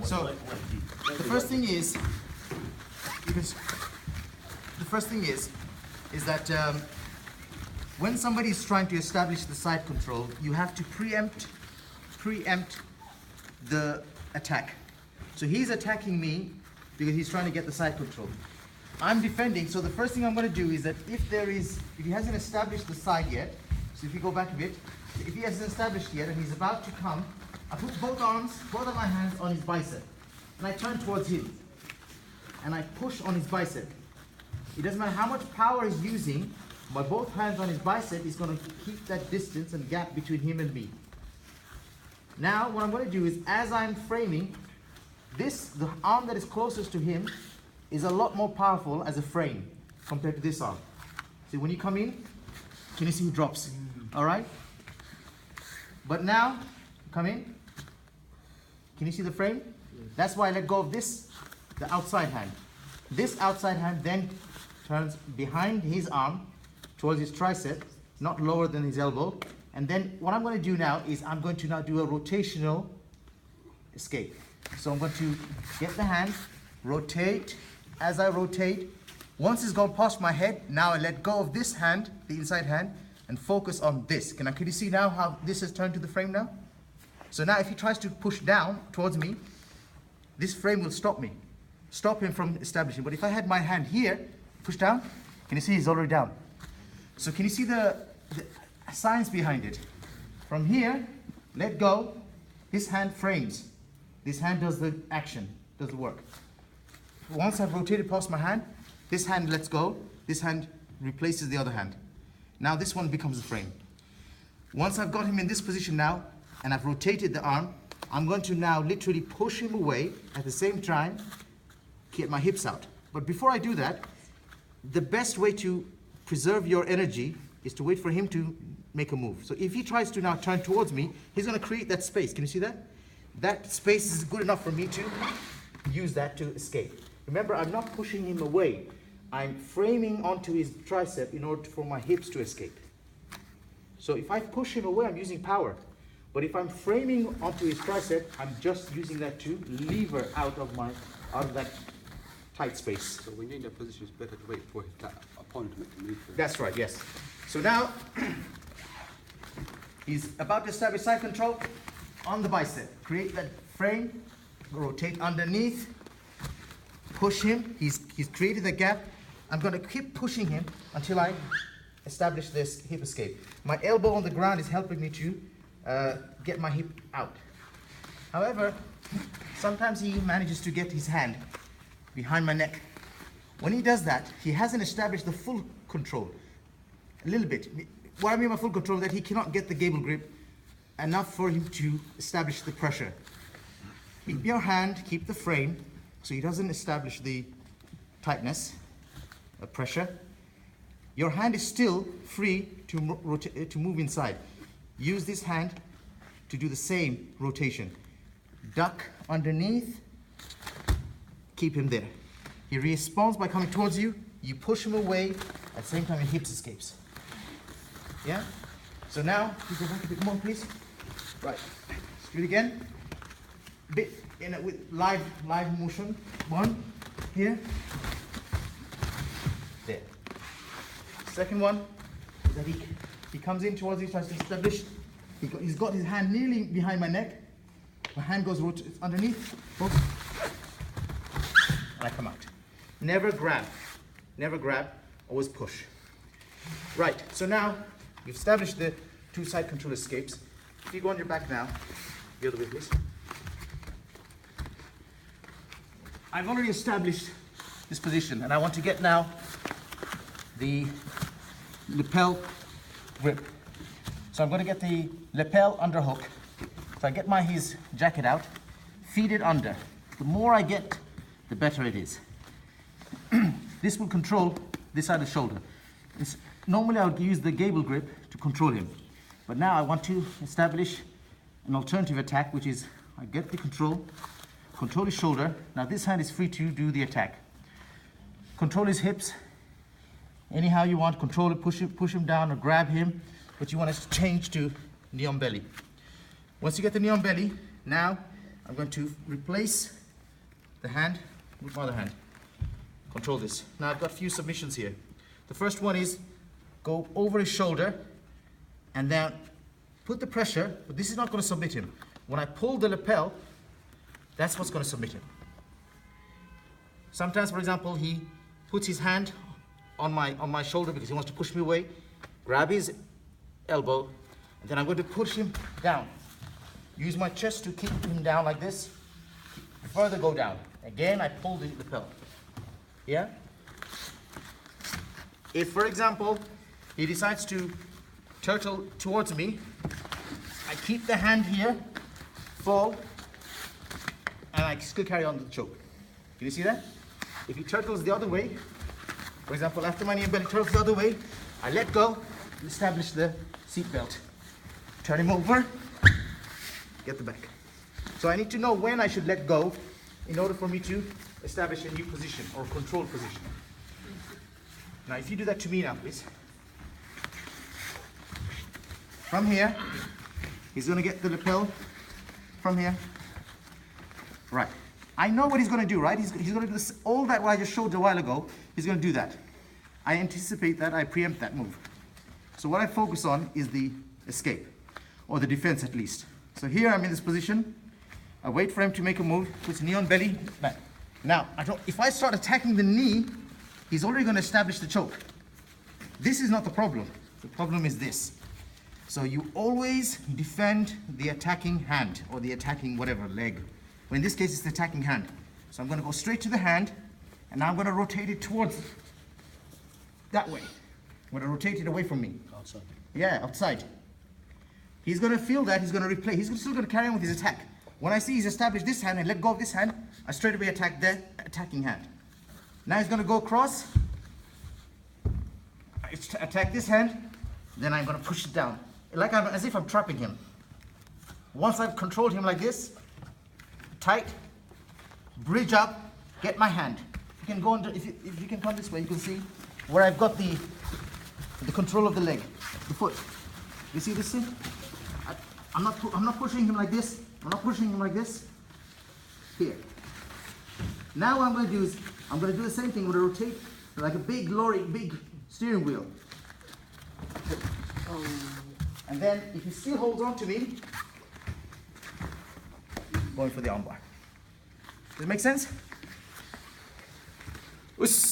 So the first thing is, that when somebody is trying to establish the side control, you have to preempt the attack. So he's attacking me because he's trying to get the side control. I'm defending, so the first thing I'm going to do is that if he hasn't established the side yet, so if you go back a bit, if he hasn't established yet and he's about to come, I put both of my hands on his bicep, and I turn towards him, and I push on his bicep. It doesn't matter how much power he's using, by both hands on his bicep, he's going to keep that distance and gap between him and me. Now, what I'm going to do is, as I'm framing, the arm that is closest to him is a lot more powerful as a frame compared to this arm. See, when you come in, can you see he drops? All right? But now, come in. Can you see the frame? That's why I let go of this, the outside hand. This outside hand then turns behind his arm towards his tricep, not lower than his elbow. And then what I'm going to do now is I'm going to now do a rotational escape. So I'm going to get the hand, rotate. As I rotate, once it's gone past my head, now I let go of this hand, the inside hand, and focus on this. Can you see now how this has turned to the frame now? So now if he tries to push down towards me, this frame will stop him from establishing. But if I had my hand here, push down, can you see he's already down? So can you see the science behind it? From here, let go, this hand frames. This hand does the action, does the work. Once I've rotated past my hand, this hand lets go, this hand replaces the other hand. Now this one becomes the frame. Once I've got him in this position now, and I've rotated the arm, I'm going to now literally push him away at the same time, get my hips out. But before I do that, the best way to preserve your energy is to wait for him to make a move. So if he tries to now turn towards me, he's going to create that space. Can you see that? That space is good enough for me to use that to escape. Remember, I'm not pushing him away. I'm framing onto his tricep in order for my hips to escape. So if I push him away, I'm using power. But if I'm framing onto his tricep, I'm just using that to lever out of that tight space. So when you're in that position, it's better to wait for that opponent to make the move. That's right, yes. So now, he's about to establish side control on the bicep. Create that frame, rotate underneath, push him. He's created the gap. I'm going to keep pushing him until I establish this hip escape. My elbow on the ground is helping me to get my hip out. However, sometimes he manages to get his hand behind my neck. When he does that, he hasn't established the full control. A little bit. What I mean by full control is that he cannot get the gable grip enough for him to establish the pressure. Keep your hand, keep the frame, so he doesn't establish the tightness, the pressure. Your hand is still free to move inside. Use this hand to do the same rotation. Duck underneath, keep him there. He responds by coming towards you, you push him away, at the same time your hips escapes. Yeah? So now, you go back a bit more please. Right, let's do it again. Bit with live motion. One, here, there. Second one is that he comes in towards me, tries to establish. He's got his hand nearly behind my neck. My hand goes underneath, and I come out. Never grab, always push. Right, so now you've established the two side control escapes. If you go on your back now, the other way please. I've already established this position and I want to get now the lapel grip. So I'm going to get the lapel underhook. So I get his jacket out, feed it under. The more I get, the better it is. This will control this side of the shoulder. Normally I would use the gable grip to control him. But now I want to establish an alternative attack, which is I get the control his shoulder. Now this hand is free to do the attack. Control his hips. Anyhow you want, control it, push him down or grab him, but you want to change to knee on belly. Once you get the knee on belly, now I'm going to replace the hand with my other hand. Control this. Now I've got a few submissions here. The first one is go over his shoulder and then put the pressure, but this is not going to submit him. When I pull the lapel, that's what's going to submit him. Sometimes, for example, he puts his hand on my shoulder because he wants to push me away, grab his elbow, and then I'm going to push him down. Use my chest to keep him down like this. Further go down. Again, I pull the lapel. Yeah? If, for example, he decides to turtle towards me, I keep the hand here, fall, and I still carry on the choke. Can you see that? If he turtles the other way, for example, after my knee and belly turtles the other way, I let go, establish the seat belt. Turn him over, get the back. So I need to know when I should let go in order for me to establish a new position or control position. Now, if you do that to me now, please. From here, he's going to get the lapel from here. Right. I know what he's going to do, right? He's going to do this, all that what I just showed a while ago. He's going to do that. I anticipate that. I preempt that move. So what I focus on is the escape, or the defense at least. So here I'm in this position. I wait for him to make a move. Puts knee on belly, back. Now, if I start attacking the knee, he's already going to establish the choke. This is not the problem. The problem is this. So you always defend the attacking hand or the attacking whatever leg. Well, in this case, it's the attacking hand. So I'm going to go straight to the hand, and now I'm going to rotate it towards that way. I'm going to rotate it away from me. Outside. Yeah, outside. He's going to feel that. He's going to replay. He's still going to carry on with his attack. When I see he's established this hand and let go of this hand, I straight away attack the attacking hand. Now he's going to go across. I attack this hand. Then I'm going to push it down. As if I'm trapping him. Once I've controlled him like this, tight, bridge up, get my hand. You can go under, if you can come this way, you can see where I've got the control of the leg, the foot. You see this thing? I'm not pushing him like this. I'm not pushing him like this. Here. Now what I'm going to do is, I'm going to do the same thing. I'm going to rotate like a big lorry, big steering wheel. And then, if he still holds on to me, going for the armbar. Does it make sense? Uss.